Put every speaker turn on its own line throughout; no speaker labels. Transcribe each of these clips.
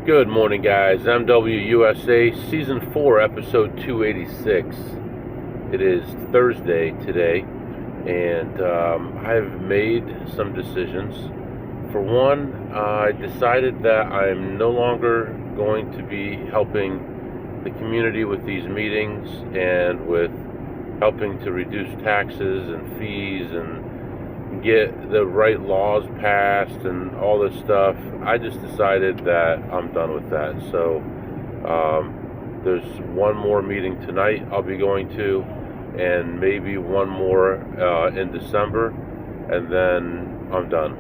Good morning, guys. MWUSA Season 4, Episode 286. It is Thursday today, and I've made some decisions. For one, I decided that I'm no longer going to be helping the community with these meetings and with helping to reduce taxes and fees and get the right laws passed and all this stuff. I just decided that I'm done with that. So there's one more meeting tonight I'll be going to, and maybe one more in December, and then I'm done.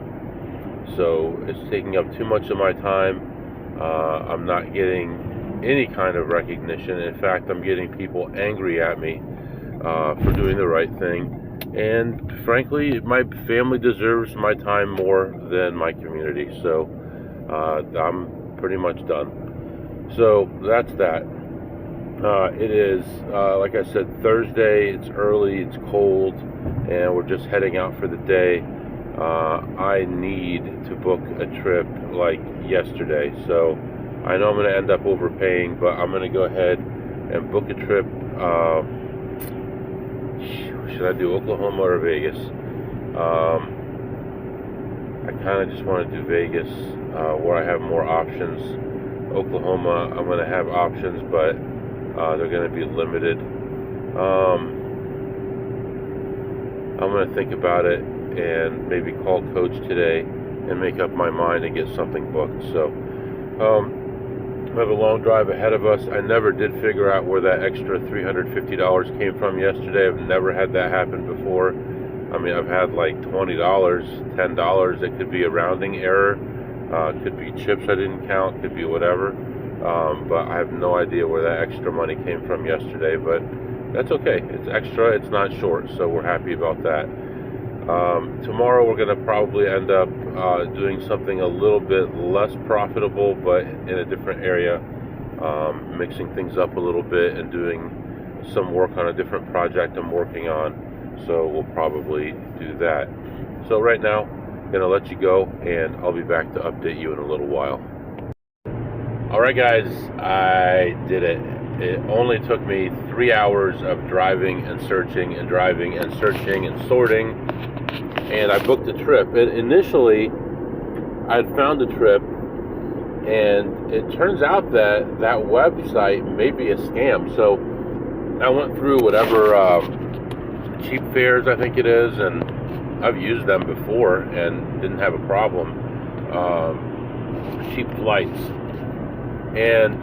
So it's taking up too much of my time. I'm not getting any kind of recognition. In fact, I'm getting people angry at me for doing the right thing. And frankly, my family deserves my time more than my community. So I'm pretty much done. So that's that. It is, like I said, Thursday. It's early, it's cold, and we're just heading out for the day. I need to book a trip like yesterday. So I know I'm going to end up overpaying, but I'm going to go ahead and book a trip. Should I do Oklahoma or Vegas? I kind of just want to do Vegas, where I have more options. Oklahoma, I'm going to have options, but they're going to be limited. I'm going to think about it and maybe call Coach today and make up my mind and get something booked. So we have a long drive ahead of us. I never did figure out where that extra $350 came from yesterday. I've never had that happen before. I mean, I've had like $20, $10. It could be a rounding error. Could be chips I didn't count. Could be whatever. But I have no idea where that extra money came from yesterday. But that's okay. It's extra. It's not short. So we're happy about that. Tomorrow we're going to probably end up doing something a little bit less profitable, but in a different area, mixing things up a little bit and doing some work on a different project I'm working on. So we'll probably do that. So right now, I'm going to let you go, and I'll be back to update you in a little while. Alright guys, I did it. It only took me 3 hours of driving and searching and driving and searching and sorting, and I booked a trip. And initially, I'd found a trip, and it turns out that that website may be a scam. So I went through whatever cheap fares I think it is, and I've used them before and didn't have a problem. Cheap flights. And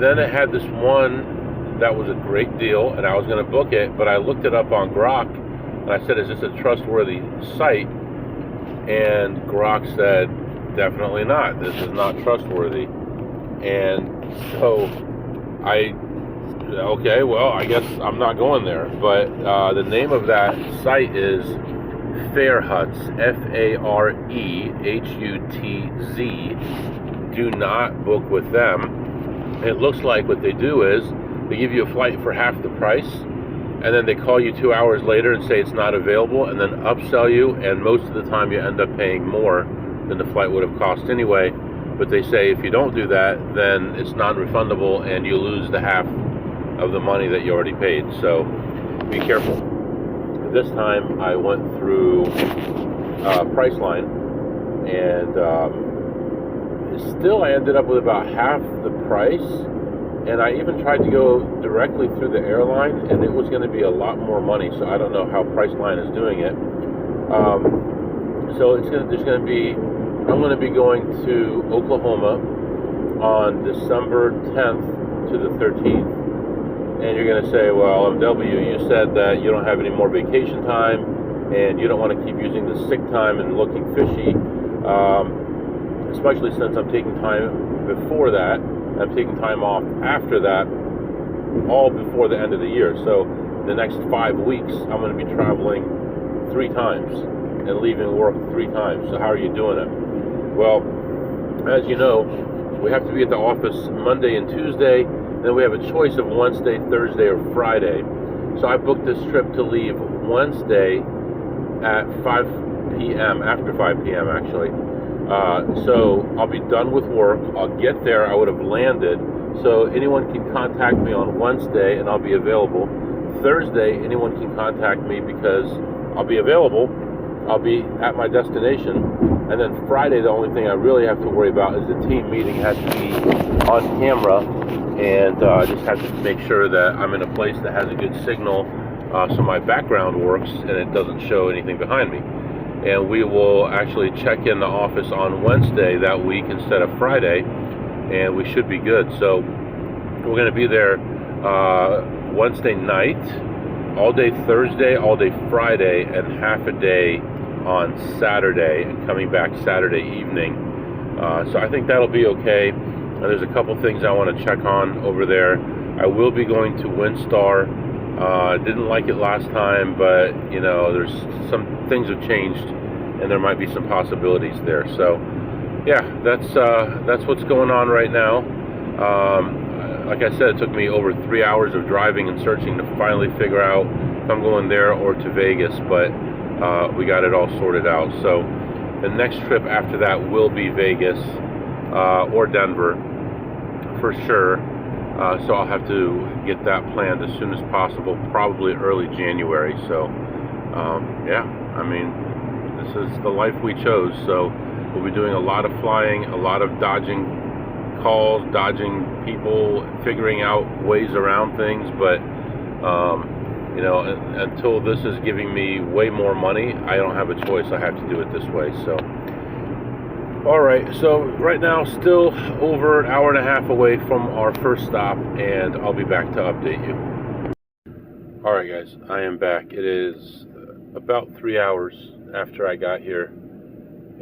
then it had this one that was a great deal, and I was going to book it, but I looked it up on Grok, and I said, is this a trustworthy site? And Grok said, definitely not. This is not trustworthy. And so okay, well, I guess I'm not going there. But the name of that site is Farehuts, Farehutz. Do not book with them. It looks like what they do is they give you a flight for half the price, and then they call you 2 hours later and say it's not available, and then upsell you, and most of the time you end up paying more than the flight would have cost anyway. But they say if you don't do that, then it's non-refundable and you lose the half of the money that you already paid. So be careful. This time I went through Priceline, and still I ended up with about half the price, and I even tried to go directly through the airline, and it was going to be a lot more money. So I don't know how Priceline is doing it. So I'm going to be going to Oklahoma on December 10th to the 13th. And you're going to say, well, MW, you said that you don't have any more vacation time, and you don't want to keep using the sick time and looking fishy, especially since I'm taking time before that. I'm taking time off after that, all before the end of the year. So the next 5 weeks, I'm going to be traveling 3 times and leaving work 3 times. So how are you doing it? Well, as you know, we have to be at the office Monday and Tuesday. Then we have a choice of Wednesday, Thursday, or Friday. So I booked this trip to leave Wednesday at 5 p.m., after 5 p.m. actually. So I'll be done with work. I'll get there. I would have landed. So anyone can contact me on Wednesday and I'll be available. Thursday, anyone can contact me because I'll be available. I'll be at my destination. And then Friday, the only thing I really have to worry about is the team meeting has to be on camera. And I just have to make sure that I'm in a place that has a good signal so my background works and it doesn't show anything behind me. And we will actually check in the office on Wednesday that week instead of Friday, and we should be good. So we're going to be there Wednesday night, all day Thursday, all day Friday, and half a day on Saturday, and coming back Saturday evening. So I think that'll be okay. There's a couple things I want to check on over there. I will be going to WinStar. Didn't like it last time, but you know, there's some things have changed, and there might be some possibilities there. So, yeah, that's what's going on right now. Like I said, it took me over 3 hours of driving and searching to finally figure out if I'm going there or to Vegas, but we got it all sorted out. So, the next trip after that will be Vegas or Denver for sure. So I'll have to get that planned as soon as possible, probably early January. So, yeah, I mean, this is the life we chose. So we'll be doing a lot of flying, a lot of dodging calls, dodging people, figuring out ways around things. But, you know, until this is giving me way more money, I don't have a choice. I have to do it this way. So. All right, so right now still over an hour and a half away from our first stop, and I'll be back to update you. All right, guys, I am back. It is about 3 hours after I got here,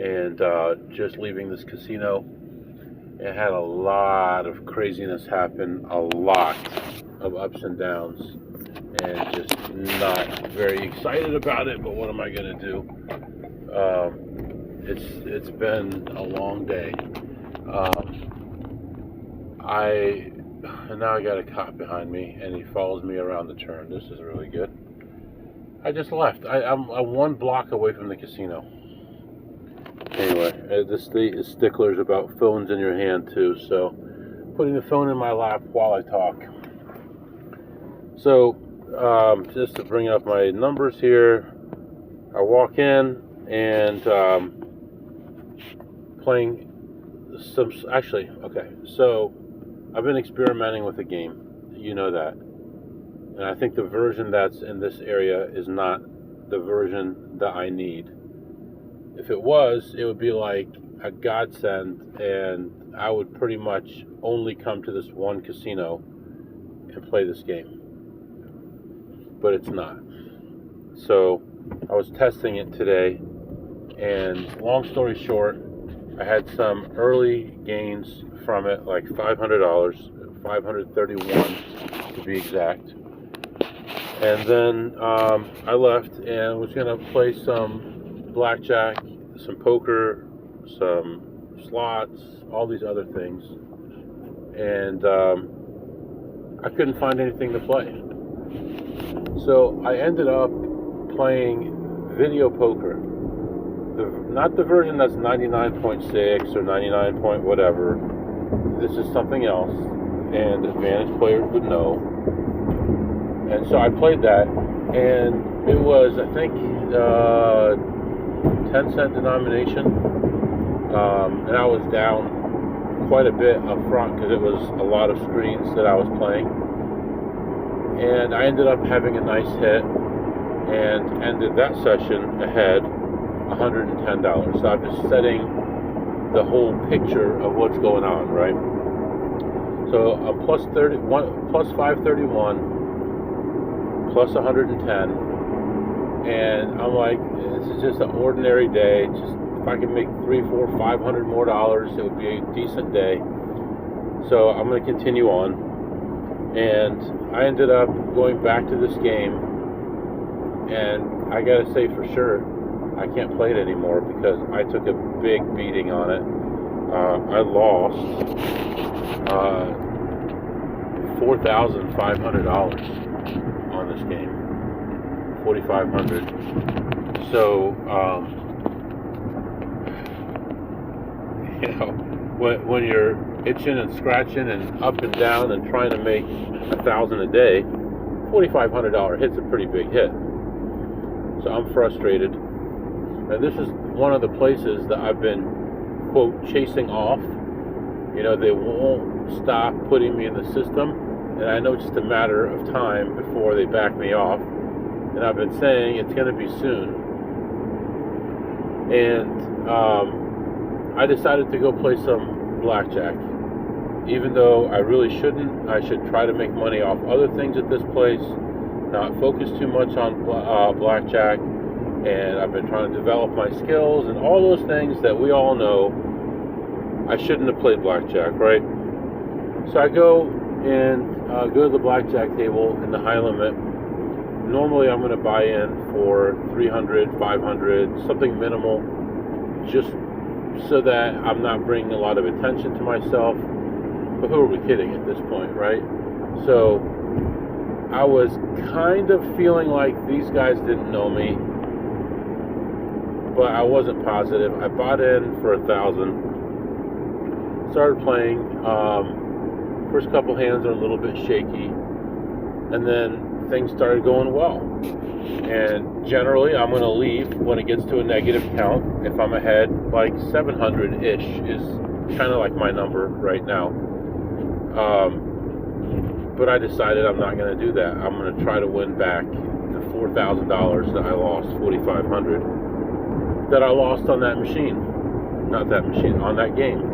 and just leaving this casino. It had a lot of craziness happen, a lot of ups and downs, and just not very excited about it, but what am I going to do? It's been a long day. And now I got a cop behind me, and he follows me around the turn. This is really good. I just left. I'm 1 block away from the casino. Anyway, the state is sticklers about phones in your hand too, so putting the phone in my lap while I talk. So, just to bring up my numbers here, I walk in and playing some, actually, okay, so I've been experimenting with a game, you know that, and I think the version that's in this area is not the version that I need. If it was, it would be like a godsend, and I would pretty much only come to this one casino and play this game, but it's not. So I was testing it today, and long story short, I had some early gains from it, like $500, 531 to be exact. And then I left and was going to play some blackjack, some poker, some slots, all these other things. And I couldn't find anything to play. So I ended up playing video poker. Not the version that's 99.6 or 99 point whatever. This is something else, and advanced players would know. And so I played that, and it was, I think, 10-cent denomination, and I was down quite a bit up front because it was a lot of screens that I was playing. And I ended up having a nice hit and ended that session ahead $110. So I'm just setting the whole picture of what's going on, right? So I'm plus 531, plus 110, and I'm like, this is just an ordinary day. Just if I could make $300, $400, $500 more dollars, it would be a decent day. So I'm going to continue on, and I ended up going back to this game, and I got to say for sure, I can't play it anymore because I took a big beating on it. I lost $4,500 on this game, $4,500. So You know, when you're itching and scratching and up and down and trying to make $1,000 a day, $4,500 hit's a pretty big hit. So I'm frustrated. And this is one of the places that I've been, quote, chasing off. You know, they won't stop putting me in the system. And I know it's just a matter of time before they back me off. And I've been saying it's going to be soon. And I decided to go play some blackjack. Even though I really shouldn't, I should try to make money off other things at this place, not focus too much on blackjack. And I've been trying to develop my skills and all those things that we all know. I shouldn't have played blackjack, right? So I go to the blackjack table in the high limit. Normally I'm going to buy in for 300, 500, something minimal, just so that I'm not bringing a lot of attention to myself. But who are we kidding at this point, right? So I was kind of feeling like these guys didn't know me, but I wasn't positive. I bought in for 1,000, started playing. First couple hands are a little bit shaky, and then things started going well. And generally, I'm going to leave when it gets to a negative count. If I'm ahead, like 700-ish is kind of like my number right now. But I decided I'm not going to do that. I'm going to try to win back the $4,000 that I lost, $4,500 that I lost on that machine. Not that machine, on that game.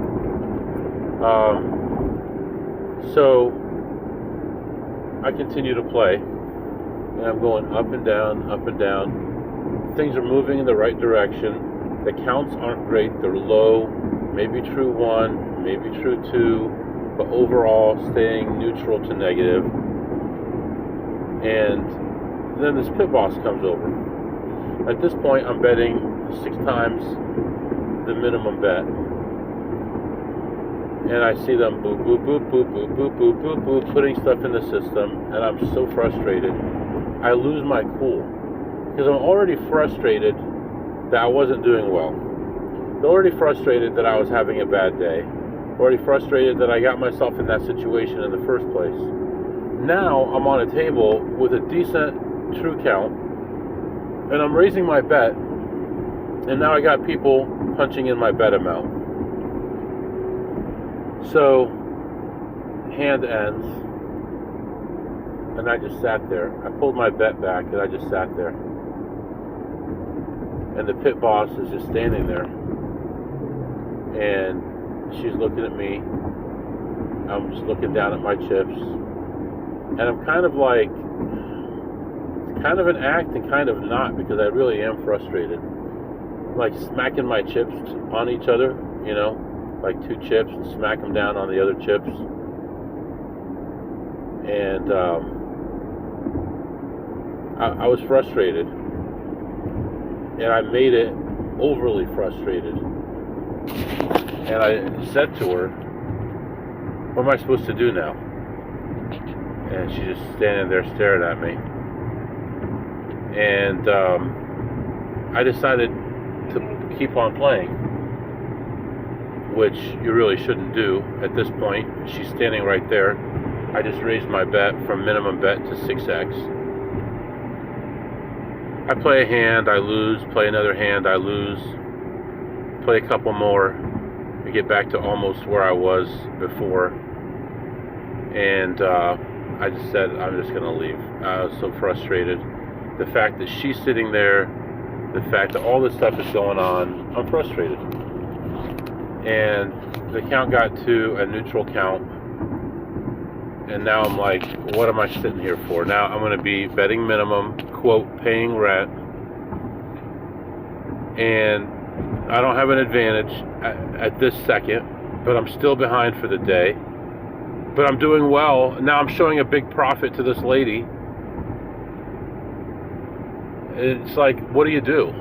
So I continue to play, and I'm going up and down, up and down. Things are moving in the right direction. The counts aren't great. They're low, maybe true 1, maybe true 2, but overall staying neutral to negative. And then this pit boss comes over. At this point, I'm betting 6 times the minimum bet. And I see them boop, boop, boop, boop, boop, boop, boop, boop, boop, putting stuff in the system, and I'm so frustrated. I lose my cool, because I'm already frustrated that I wasn't doing well. I'm already frustrated that I was having a bad day. Already frustrated that I got myself in that situation in the first place. Now I'm on a table with a decent true count, and I'm raising my bet, and now I got people punching in my bet amount. So, hand ends, and I just sat there. I pulled my bet back, and I just sat there. And the pit boss is just standing there, and she's looking at me. I'm just looking down at my chips, and I'm kind of like, it's kind of an act and kind of not, because I really am frustrated. I'm like smacking my chips on each other, you know, like 2 chips, and smack them down on the other chips. And I was frustrated, and I made it overly frustrated. And I said to her, "What am I supposed to do now?" And she's just standing there staring at me. And I decided to keep on playing, which you really shouldn't do at this point. She's standing right there. I just raised my bet from minimum bet to 6x. I play a hand, I lose. Play another hand, I lose. Play a couple more. I get back to almost where I was before. And I just said, I'm just going to leave. I was so frustrated. The fact that she's sitting there, the fact that all this stuff is going on, I'm frustrated. And the count got to a neutral count, and now I'm like, what am I sitting here for? Now I'm going to be betting minimum, quote, paying rent, and I don't have an advantage at this second, but I'm still behind for the day. But I'm doing well. Now I'm showing a big profit to this lady. It's like, what do you do?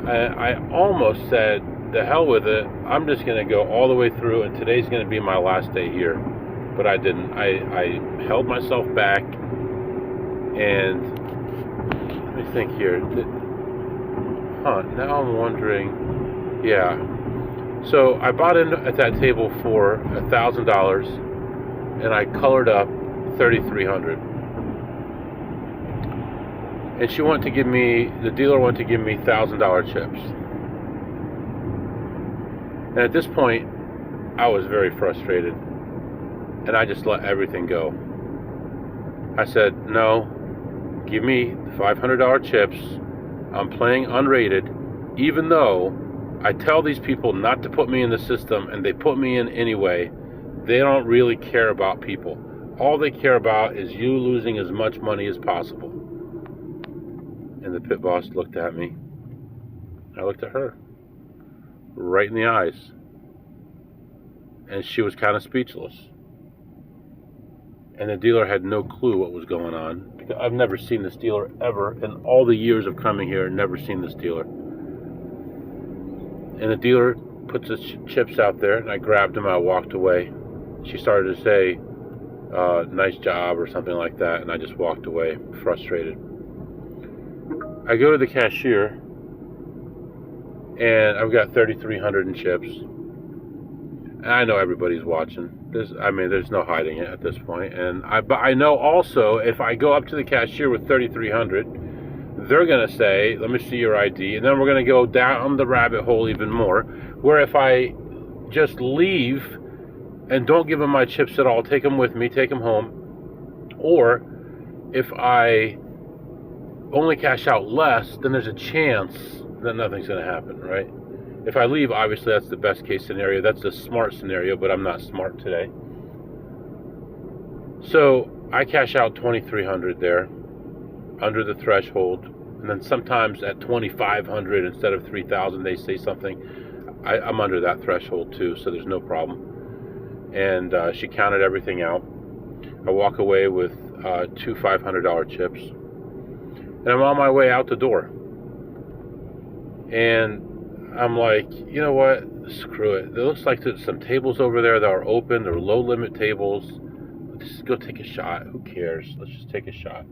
I almost said, the hell with it, I'm just going to go all the way through, and today's going to be my last day here. But I didn't. I held myself back, and let me think here. Now I'm wondering, yeah. So I bought in at that table for $1,000, and I colored up 3,300. And the dealer wanted to give me $1,000 chips. And at this point, I was very frustrated, and I just let everything go. I said, no, give me the $500 chips. I'm playing unrated, even though I tell these people not to put me in the system, and they put me in anyway. They don't really care about people. All they care about is you losing as much money as possible. And the pit boss looked at me. I looked at her, right in the eyes. And she was kind of speechless. And the dealer had no clue what was going on. I've never seen this dealer ever. In all the years of coming here, never seen this dealer. And the dealer puts his chips out there, and I grabbed them. I walked away. She started to say, nice job, or something like that, and I just walked away, frustrated. I go to the cashier, and I've got 3,300 in chips. And I know everybody's watching. There's no hiding it at this point. But I know also, if I go up to the cashier with 3,300, they're going to say, let me see your ID. And then we're going to go down the rabbit hole even more. Where if I just leave and don't give them my chips at all, take them with me, take them home. Or if I only cash out less, then there's a chance that nothing's going to happen, right? If I leave, obviously that's the best case scenario. That's the smart scenario, but I'm not smart today. So I cash out 2,300 there, under the threshold. And then sometimes at 2,500 instead of 3,000, they say something. I'm under that threshold too, so there's no problem. And she counted everything out. I walk away with two $500 chips. And I'm on my way out the door. And I'm like, you know what? Screw it. It looks like there's some tables over there that are open. They're low limit tables. Let's just go take a shot. Who cares? Let's just take a shot.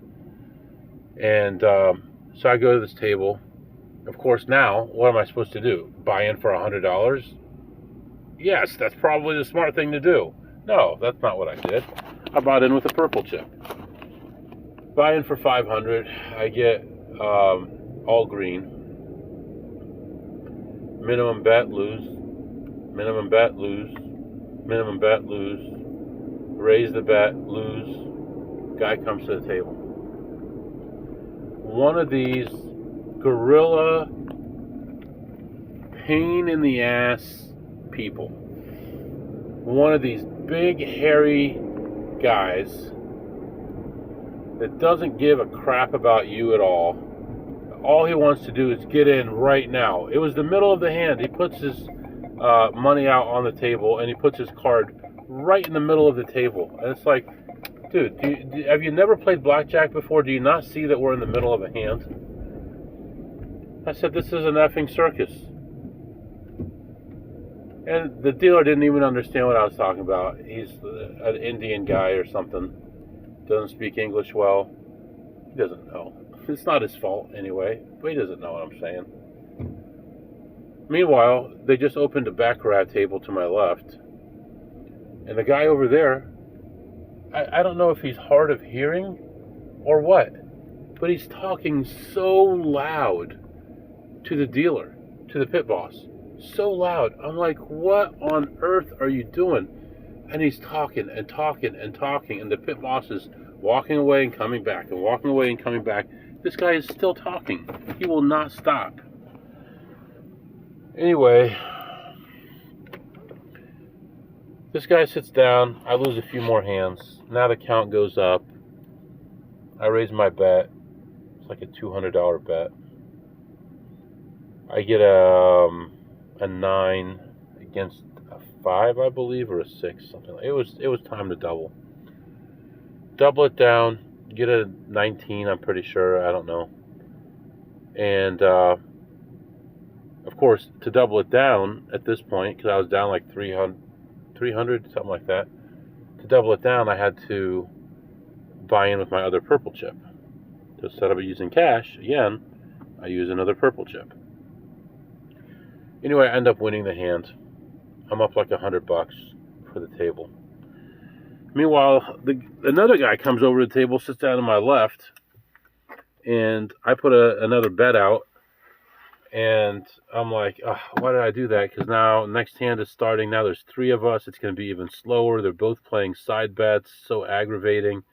And so I go to this table. Of course, now, what am I supposed to do? Buy in for $100? Yes, that's probably the smart thing to do. No, that's not what I did. I bought in with a purple chip. Buy in for 500. I get all green. Minimum bet, lose. Minimum bet, lose. Minimum bet, lose. Raise the bet, lose. Guy comes to the table. One of these gorilla pain in the ass people. One of these big hairy guys that doesn't give a crap about you at all. All he wants to do is get in right now. It was the middle of the hand. He puts his money out on the table, and he puts his card right in the middle of the table. And it's like, dude, have you never played Blackjack before? Do you not see that we're in the middle of a hand? I said, this is an effing circus. And the dealer didn't even understand what I was talking about. He's an Indian guy or something. Doesn't speak English well. He doesn't know. It's not his fault anyway, but he doesn't know what I'm saying. Meanwhile, they just opened a baccarat table to my left. And the guy over there, I don't know if he's hard of hearing or what, but he's talking so loud to the dealer, to the pit boss. So loud. I'm like, what on earth are you doing? And he's talking and talking and talking, and the pit boss is walking away and coming back and walking away and coming back. This guy is still talking. He will not stop. Anyway, this guy sits down. I lose a few more hands. Now the count goes up. I raise my bet. It's like a $200 bet. I get a 9 against a 5, I believe, or a 6, something like. It was time to double. Double it down. Get a 19, I'm pretty sure. I don't know. And of course, to double it down at this point, because I was down like 300, something like that. To double it down, I had to buy in with my other purple chip. So instead of using cash, again, I use another purple chip. Anyway, I end up winning the hand. I'm up like $100 for the table. Meanwhile, another guy comes over to the table, sits down to my left, and I put another bet out. And I'm like, oh, why did I do that? Because now next hand is starting. Now there's 3 of us. It's going to be even slower. They're both playing side bets. So aggravating.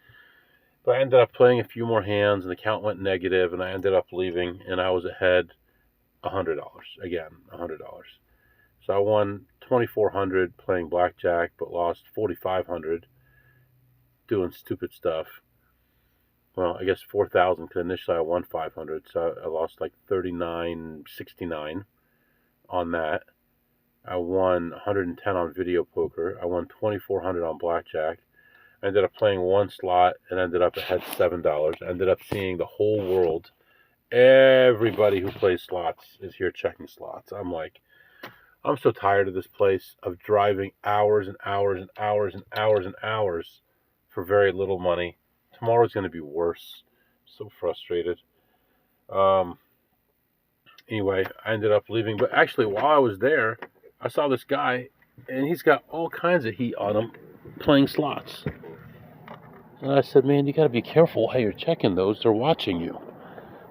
But I ended up playing a few more hands, and the count went negative, and I ended up leaving, and I was ahead $100 again, $100. So I won $2,400 playing blackjack, but lost $4,500 doing stupid stuff. Well, I guess 4,000 because initially I won 500, so I lost like 39.69 on that. I won 110 on video poker. I won 2,400 on blackjack. I ended up playing one slot and ended up ahead $7. I ended up seeing the whole world. Everybody who plays slots is here checking slots. I'm like, I'm so tired of this place, of driving hours and hours and hours and hours and hours for very little money. Tomorrow's going to be worse. So frustrated. Anyway, I ended up leaving. But actually, while I was there, I saw this guy, and he's got all kinds of heat on him playing slots. And I said, man, you got to be careful how you're checking those. They're watching you.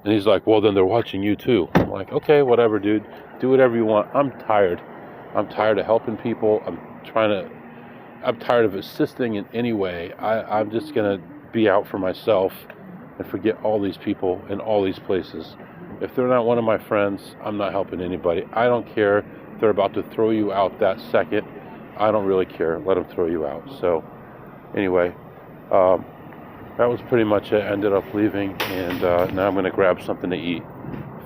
And he's like, well, then they're watching you too. I'm like, okay, whatever, dude. Do whatever you want. I'm tired. I'm tired of helping people. I'm tired of assisting in any way. I'm just going to be out for myself and forget all these people in all these places. If they're not one of my friends, I'm not helping anybody. I don't care if they're about to throw you out that second. I don't really care. Let them throw you out. So anyway, that was pretty much it. I ended up leaving, and now I'm going to grab something to eat.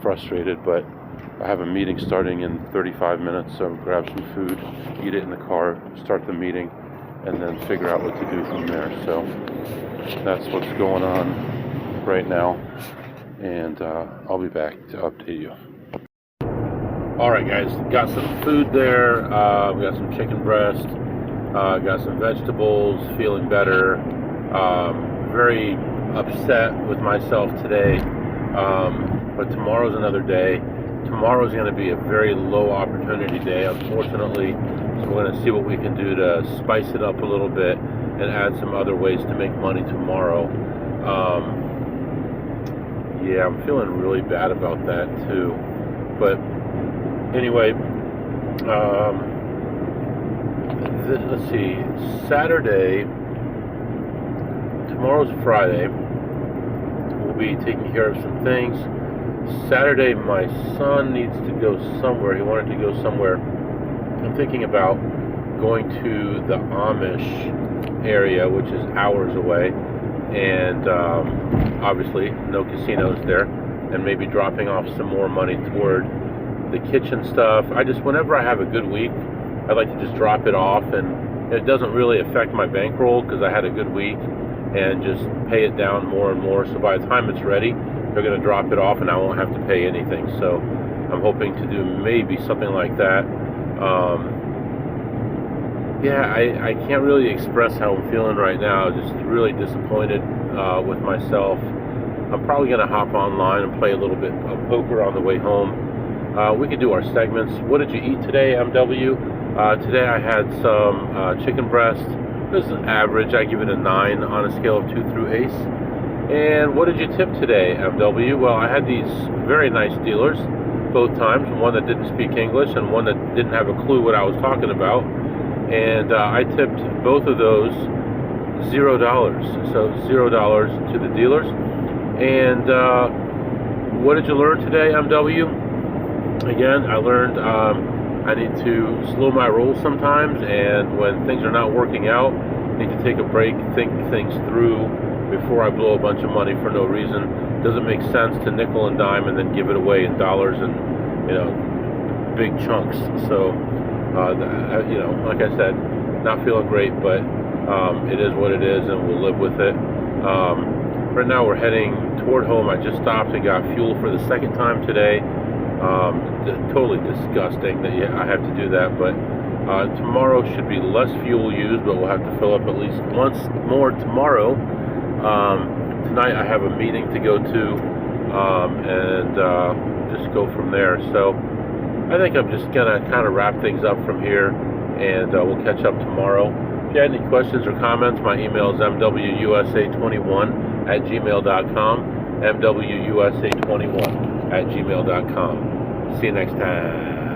Frustrated, but I have a meeting starting in 35 minutes, so grab some food, eat it in the car, start the meeting, and then figure out what to do from there. So that's what's going on right now, and I'll be back to update you. All right, guys, got some food there. We got some chicken breast, got some vegetables, feeling better. Very upset with myself today, but tomorrow's another day. Tomorrow's going to be a very low opportunity day, unfortunately. So we're going to see what we can do to spice it up a little bit and add some other ways to make money tomorrow. Yeah, I'm feeling really bad about that too. But anyway, let's see. Saturday, tomorrow's Friday. We'll be taking care of some things. Saturday, my son needs to go somewhere. He wanted to go somewhere. I'm thinking about going to the Amish area, which is hours away, and obviously no casinos there, and maybe dropping off some more money toward the kitchen stuff. Whenever I have a good week, I like to just drop it off, and it doesn't really affect my bankroll because I had a good week, and just pay it down more and more. So by the time it's ready, they're going to drop it off and I won't have to pay anything. So I'm hoping to do maybe something like that. Yeah, I can't really express how I'm feeling right now. Just really disappointed with myself. I'm probably going to hop online and play a little bit of poker on the way home. We could do our segments. What did you eat today, MW? Today I had some chicken breast. This is average. I give it a 9 on a scale of 2 through ace. And what did you tip today, MW? Well, I had these very nice dealers both times, one that didn't speak English and one that didn't have a clue what I was talking about. And I tipped both of those $0. So $0 to the dealers. And what did you learn today, MW? Again, I learned I need to slow my roll sometimes, and when things are not working out, I need to take a break, think things through before I blow a bunch of money for no reason. Doesn't make sense to nickel and dime and then give it away in dollars and, big chunks. So, like I said, not feeling great, but it is what it is, and we'll live with it. Right now we're heading toward home. I just stopped and got fuel for the second time today. Totally disgusting that I have to do that, but tomorrow should be less fuel used, but we'll have to fill up at least once more tomorrow. Tonight I have a meeting to go to, and just go from there. So I think I'm just gonna kind of wrap things up from here. and we'll catch up tomorrow. If you have any questions or comments, my email is mwusa21@gmail.com, mwusa21@gmail.com. See you next time.